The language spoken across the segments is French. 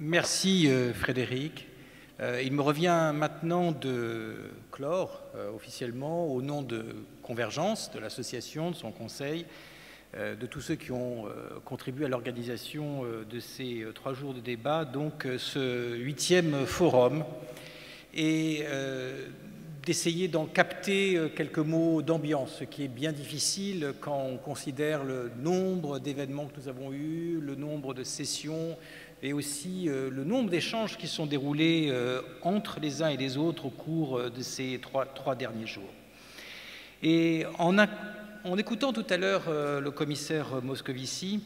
Merci Frédéric. Il me revient maintenant de clore officiellement au nom de Convergence, de l'association, de son conseil, de tous ceux qui ont contribué à l'organisation de ces 3 jours de débat, donc ce 8e forum, et d'essayer d'en capter quelques mots d'ambiance, ce qui est bien difficile quand on considère le nombre d'événements que nous avons eus, le nombre de sessions et aussi le nombre d'échanges qui sont déroulés entre les uns et les autres au cours de ces trois derniers jours. Et en écoutant tout à l'heure le commissaire Moscovici,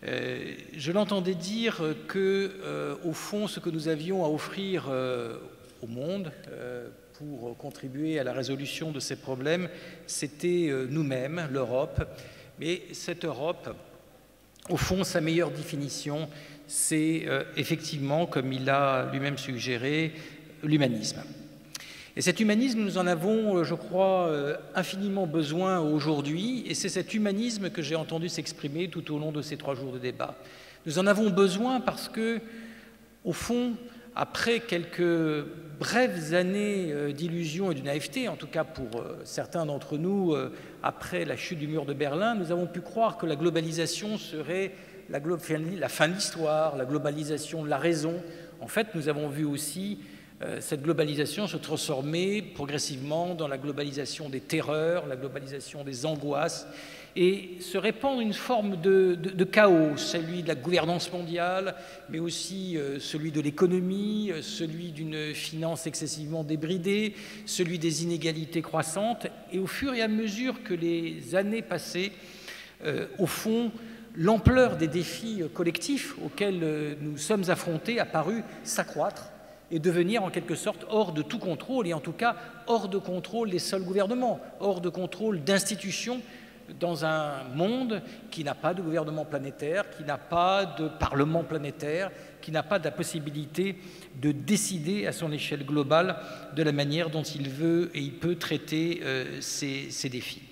je l'entendais dire que, au fond, ce que nous avions à offrir au monde pour contribuer à la résolution de ces problèmes, c'était nous-mêmes, l'Europe. Mais cette Europe, au fond, sa meilleure définition, c'est effectivement, comme il l'a lui-même suggéré, l'humanisme. Et cet humanisme, nous en avons, je crois, infiniment besoin aujourd'hui, et c'est cet humanisme que j'ai entendu s'exprimer tout au long de ces 3 jours de débat. Nous en avons besoin parce que, au fond, après quelques brèves années d'illusion et de naïveté, en tout cas pour certains d'entre nous, après la chute du mur de Berlin, nous avons pu croire que la globalisation serait la fin de l'histoire, la globalisation de la raison. En fait, nous avons vu aussi cette globalisation se transformer progressivement dans la globalisation des terreurs, la globalisation des angoisses, et se répandre une forme de chaos, celui de la gouvernance mondiale, mais aussi celui de l'économie, celui d'une finance excessivement débridée, celui des inégalités croissantes. Et au fur et à mesure que les années passaient, au fond, l'ampleur des défis collectifs auxquels nous sommes affrontés a paru s'accroître et devenir en quelque sorte hors de tout contrôle, et en tout cas hors de contrôle des seuls gouvernements, hors de contrôle d'institutions, dans un monde qui n'a pas de gouvernement planétaire, qui n'a pas de parlement planétaire, qui n'a pas de la possibilité de décider à son échelle globale de la manière dont il veut et il peut traiter ces défis.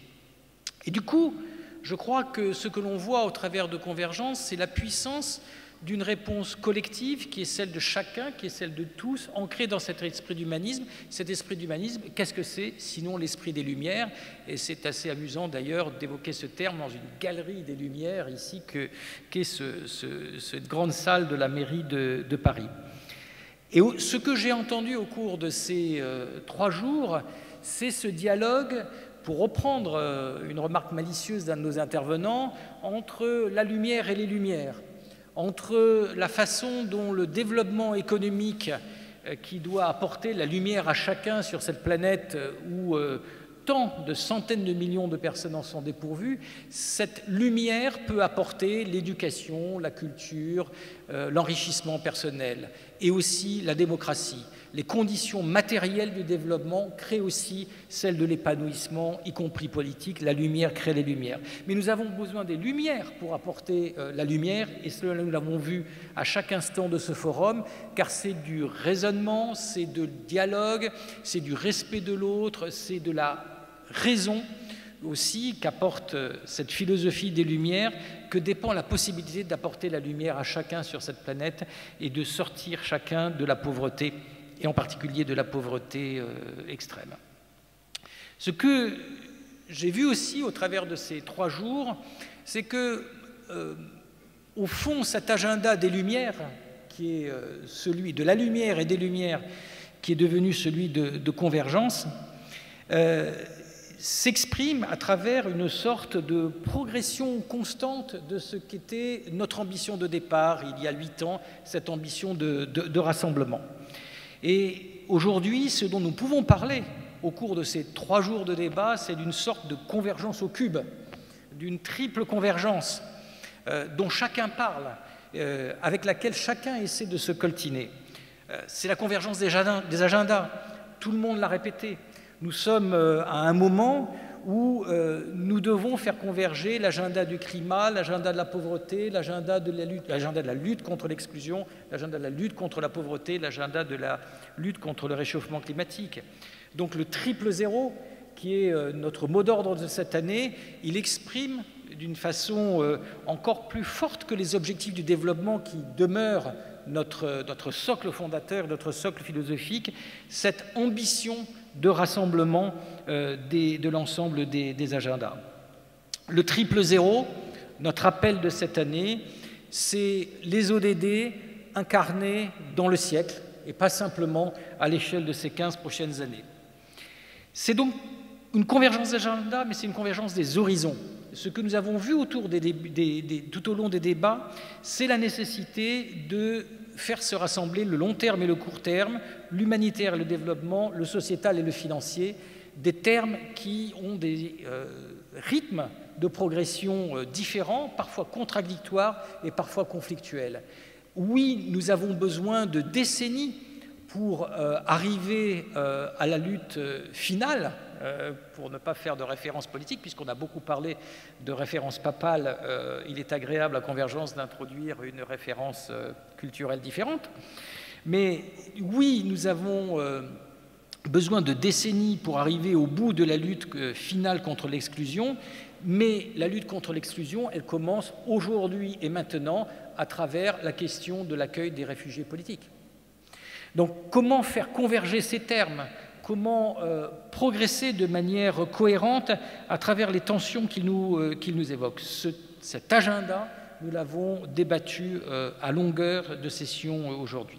Et du coup, je crois que ce que l'on voit au travers de Convergence, c'est la puissance d'une réponse collective qui est celle de chacun, qui est celle de tous, ancrée dans cet esprit d'humanisme. Cet esprit d'humanisme, qu'est-ce que c'est sinon l'esprit des Lumières? Et c'est assez amusant d'ailleurs d'évoquer ce terme dans une galerie des Lumières ici, qu'est cette grande salle de la mairie de Paris. Et ce que j'ai entendu au cours de ces 3 jours, c'est ce dialogue, pour reprendre une remarque malicieuse d'un de nos intervenants, entre la lumière et les lumières, entre la façon dont le développement économique qui doit apporter la lumière à chacun sur cette planète où tant de centaines de millions de personnes en sont dépourvues, cette lumière peut apporter l'éducation, la culture, l'enrichissement personnel et aussi la démocratie. Les conditions matérielles du développement créent aussi celles de l'épanouissement, y compris politique. La lumière crée les lumières. Mais nous avons besoin des lumières pour apporter la lumière, et cela nous l'avons vu à chaque instant de ce forum, car c'est du raisonnement, c'est du dialogue, c'est du respect de l'autre, c'est de la raison aussi qu'apporte cette philosophie des Lumières, que dépend la possibilité d'apporter la lumière à chacun sur cette planète et de sortir chacun de la pauvreté, et en particulier de la pauvreté extrême. Ce que j'ai vu aussi au travers de ces 3 jours, c'est que, au fond, cet agenda des Lumières, qui est celui de la lumière et des Lumières, qui est devenu celui de Convergence, s'exprime à travers une sorte de progression constante de ce qu'était notre ambition de départ, il y a 8 ans, cette ambition de rassemblement. Et aujourd'hui, ce dont nous pouvons parler au cours de ces 3 jours de débat, c'est d'une sorte de convergence au cube, d'une triple convergence dont chacun parle, avec laquelle chacun essaie de se coltiner. C'est la convergence des agendas, tout le monde l'a répété. Nous sommes à un moment où nous devons faire converger l'agenda du climat, l'agenda de la pauvreté, l'agenda de la lutte contre l'exclusion, l'agenda de la lutte contre la pauvreté, l'agenda de la lutte contre le réchauffement climatique. Donc le triple zéro, qui est notre mot d'ordre de cette année, il exprime d'une façon encore plus forte que les objectifs du développement qui demeurent notre socle fondateur, notre socle philosophique, cette ambition de rassemblement de l'ensemble des agendas. Le triple zéro, notre appel de cette année, c'est les ODD incarnés dans le siècle et pas simplement à l'échelle de ces 15 prochaines années. C'est donc une convergence d'agenda, mais c'est une convergence des horizons. Ce que nous avons vu tout au long des débats, c'est la nécessité de faire se rassembler le long terme et le court terme, l'humanitaire et le développement, le sociétal et le financier, des termes qui ont des rythmes de progression différents, parfois contradictoires et parfois conflictuels. Oui, nous avons besoin de décennies pour arriver à la lutte finale, pour ne pas faire de référence politique, puisqu'on a beaucoup parlé de référence papale, il est agréable à Convergence d'introduire une référence culturelle différente. Mais oui, nous avons besoin de décennies pour arriver au bout de la lutte finale contre l'exclusion, mais la lutte contre l'exclusion, elle commence aujourd'hui et maintenant à travers la question de l'accueil des réfugiés politiques. Donc comment faire converger ces termes? Comment progresser de manière cohérente à travers les tensions qu'il nous évoque? Cet agenda, nous l'avons débattu à longueur de session aujourd'hui.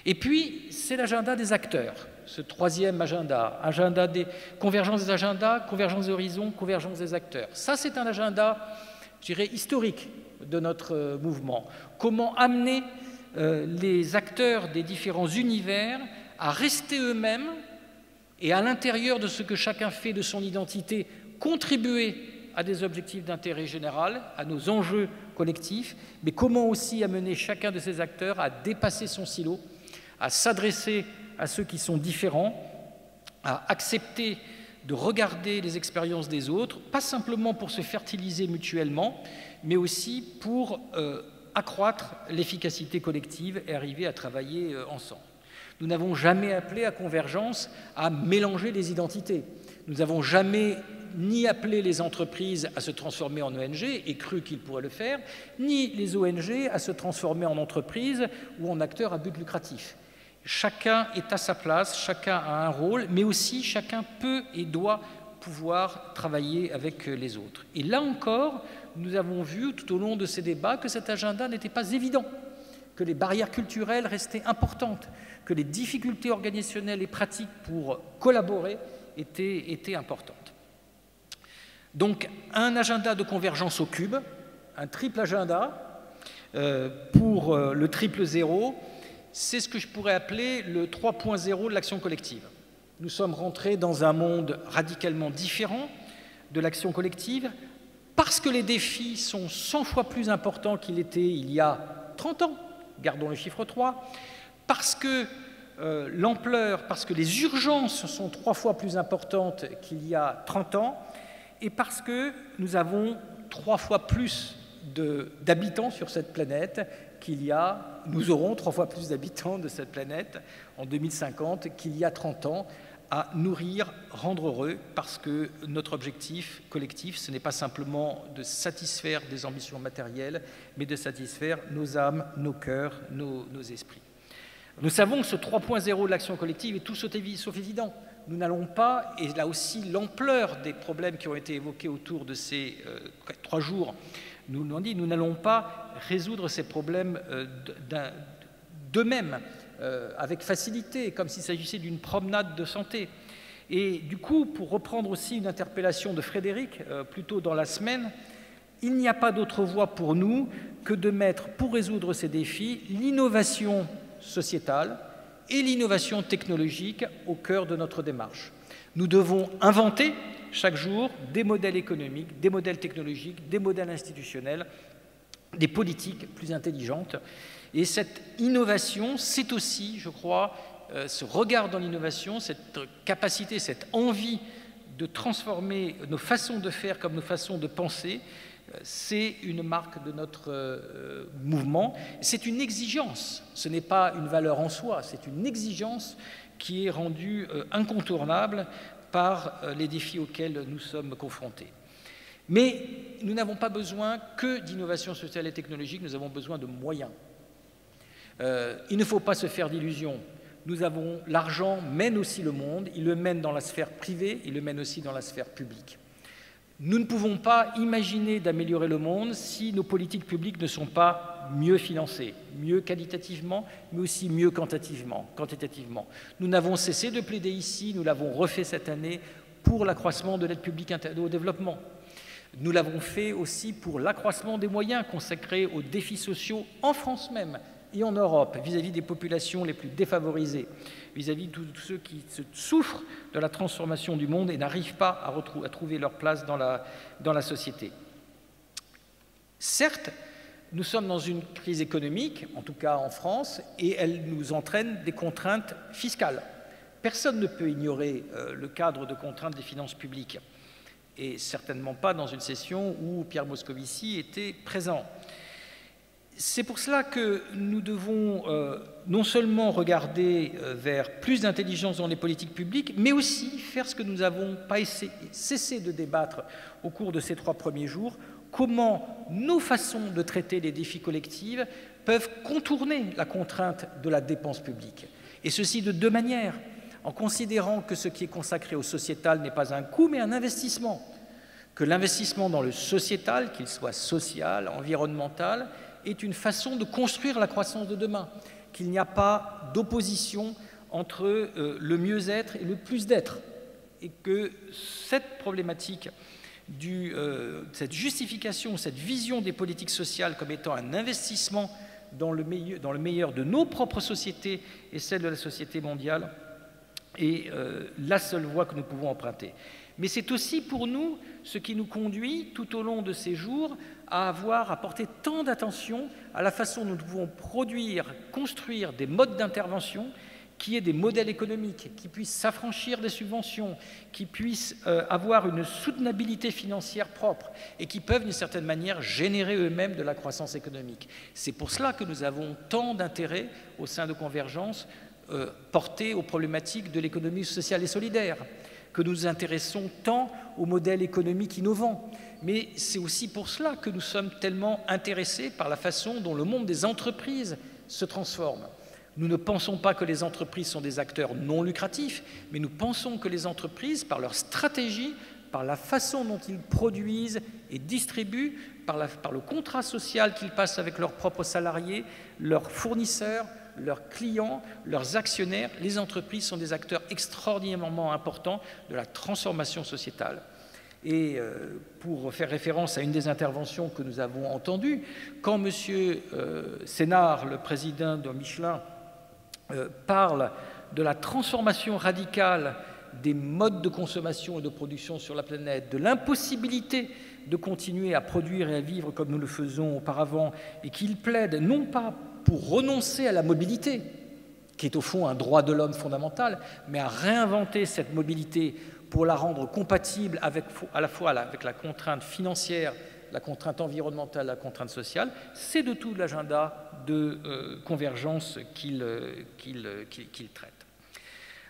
Et puis, c'est l'agenda des acteurs, ce troisième agenda, agenda des convergences des agendas, convergence des horizons, convergence des acteurs. Ça, c'est un agenda, je dirais, historique de notre mouvement. Comment amener les acteurs des différents univers à rester eux-mêmes et à l'intérieur de ce que chacun fait de son identité, contribuer à des objectifs d'intérêt général, à nos enjeux collectifs, mais comment aussi amener chacun de ces acteurs à dépasser son silo, à s'adresser à ceux qui sont différents, à accepter de regarder les expériences des autres, pas simplement pour se fertiliser mutuellement, mais aussi pour accroître l'efficacité collective et arriver à travailler ensemble. Nous n'avons jamais appelé à Convergence à mélanger les identités. Nous n'avons jamais ni appelé les entreprises à se transformer en ONG et cru qu'ils pourraient le faire, ni les ONG à se transformer en entreprises ou en acteurs à but lucratif. Chacun est à sa place, chacun a un rôle, mais aussi chacun peut et doit pouvoir travailler avec les autres. Et là encore, nous avons vu tout au long de ces débats que cet agenda n'était pas évident, que les barrières culturelles restaient importantes, que les difficultés organisationnelles et pratiques pour collaborer étaient importantes. Donc, un agenda de convergence au cube, un triple agenda pour le triple zéro, c'est ce que je pourrais appeler le 3.0 de l'action collective. Nous sommes rentrés dans un monde radicalement différent de l'action collective parce que les défis sont 100 fois plus importants qu'ils étaient il y a 30 ans, gardons le chiffre 3, parce que l'ampleur, parce que les urgences sont 3 fois plus importantes qu'il y a 30 ans, et parce que nous avons 3 fois plus d'habitants sur cette planète nous aurons 3 fois plus d'habitants de cette planète en 2050 qu'il y a 30 ans, à nourrir, rendre heureux, parce que notre objectif collectif, ce n'est pas simplement de satisfaire des ambitions matérielles, mais de satisfaire nos âmes, nos cœurs, nos esprits. Nous savons que ce 3.0 de l'action collective est tout sauf évident. Nous n'allons pas, et là aussi l'ampleur des problèmes qui ont été évoqués autour de ces 3 jours, nous n'allons pas résoudre ces problèmes d'eux-mêmes, avec facilité, comme s'il s'agissait d'une promenade de santé. Et du coup, pour reprendre aussi une interpellation de Frédéric, plus tôt dans la semaine, il n'y a pas d'autre voie pour nous que de mettre, pour résoudre ces défis, l'innovation sociétale et l'innovation technologique au cœur de notre démarche. Nous devons inventer chaque jour des modèles économiques, des modèles technologiques, des modèles institutionnels, des politiques plus intelligentes. Et cette innovation, c'est aussi, je crois, ce regard dans l'innovation, cette capacité, cette envie de transformer nos façons de faire comme nos façons de penser, c'est une marque de notre mouvement. C'est une exigence, ce n'est pas une valeur en soi, c'est une exigence qui est rendue incontournable par les défis auxquels nous sommes confrontés. Mais nous n'avons pas besoin que d'innovation sociale et technologique, nous avons besoin de moyens. Il ne faut pas se faire d'illusions. L'argent mène aussi le monde, il le mène dans la sphère privée, il le mène aussi dans la sphère publique. Nous ne pouvons pas imaginer d'améliorer le monde si nos politiques publiques ne sont pas mieux financées, mieux qualitativement, mais aussi mieux quantitativement. Nous n'avons cessé de plaider ici, nous l'avons refait cette année pour l'accroissement de l'aide publique au développement. Nous l'avons fait aussi pour l'accroissement des moyens consacrés aux défis sociaux en France même et en Europe, vis-à-vis des populations les plus défavorisées, vis-à-vis de tous ceux qui souffrent de la transformation du monde et n'arrivent pas à trouver leur place dans la société. Certes, nous sommes dans une crise économique, en tout cas en France, et elle nous entraîne des contraintes fiscales. Personne ne peut ignorer le cadre de contraintes des finances publiques, et certainement pas dans une session où Pierre Moscovici était présent. C'est pour cela que nous devons non seulement regarder vers plus d'intelligence dans les politiques publiques, mais aussi faire ce que nous n'avons pas cessé de débattre au cours de ces 3 premiers jours, comment nos façons de traiter les défis collectifs peuvent contourner la contrainte de la dépense publique. Et ceci de 2 manières, en considérant que ce qui est consacré au sociétal n'est pas un coût, mais un investissement, que l'investissement dans le sociétal, qu'il soit social, environnemental, est une façon de construire la croissance de demain, qu'il n'y a pas d'opposition entre le mieux-être et le plus-d'être, et que cette problématique, cette justification, cette vision des politiques sociales comme étant un investissement dans le meilleur de nos propres sociétés et celle de la société mondiale, est la seule voie que nous pouvons emprunter. Mais c'est aussi pour nous ce qui nous conduit tout au long de ces jours à porter tant d'attention à la façon dont nous pouvons construire des modes d'intervention qui aient des modèles économiques, qui puissent s'affranchir des subventions, qui puissent avoir une soutenabilité financière propre et qui peuvent d'une certaine manière générer eux-mêmes de la croissance économique. C'est pour cela que nous avons tant d'intérêt au sein de Convergence porté aux problématiques de l'économie sociale et solidaire, que nous nous intéressons tant aux modèles économiques innovants. Mais c'est aussi pour cela que nous sommes tellement intéressés par la façon dont le monde des entreprises se transforme. Nous ne pensons pas que les entreprises sont des acteurs non lucratifs, mais nous pensons que les entreprises, par leur stratégie, par la façon dont ils produisent et distribuent, par le contrat social qu'ils passent avec leurs propres salariés, leurs fournisseurs, leurs clients, leurs actionnaires, les entreprises sont des acteurs extraordinairement importants de la transformation sociétale. Et pour faire référence à une des interventions que nous avons entendues, quand M. Sénard, le président de Michelin, parle de la transformation radicale des modes de consommation et de production sur la planète, de l'impossibilité de continuer à produire et à vivre comme nous le faisons auparavant, et qu'il plaide non pas pour renoncer à la mobilité, qui est au fond un droit de l'homme fondamental, mais à réinventer cette mobilité pour la rendre compatible à la fois avec la contrainte financière, la contrainte environnementale, la contrainte sociale. C'est de tout l'agenda de convergence qu'il traite.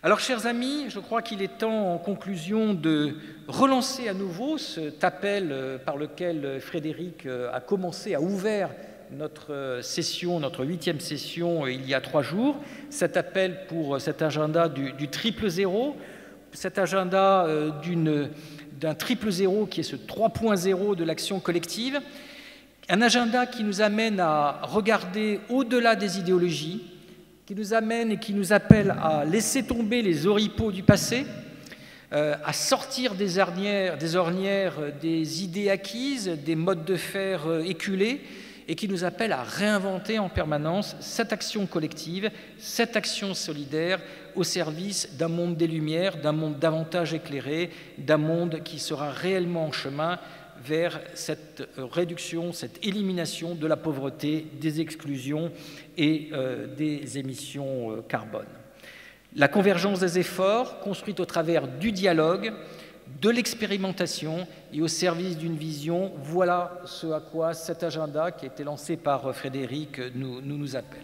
Alors, chers amis, je crois qu'il est temps, en conclusion, de relancer à nouveau cet appel par lequel Frédéric a ouvert notre session, notre 8e session, il y a 3 jours, cet appel pour cet agenda du triple zéro, cet agenda d'un triple zéro qui est ce 3.0 de l'action collective, un agenda qui nous amène à regarder au-delà des idéologies, qui nous amène et qui nous appelle à laisser tomber les oripeaux du passé, à sortir des ornières des idées acquises, des modes de faire éculés, et qui nous appelle à réinventer en permanence cette action collective, cette action solidaire au service d'un monde des Lumières, d'un monde davantage éclairé, d'un monde qui sera réellement en chemin vers cette réduction, cette élimination de la pauvreté, des exclusions et des émissions carbone. La convergence des efforts, construite au travers du dialogue, de l'expérimentation et au service d'une vision, voilà ce à quoi cet agenda qui a été lancé par Frédéric nous appelle.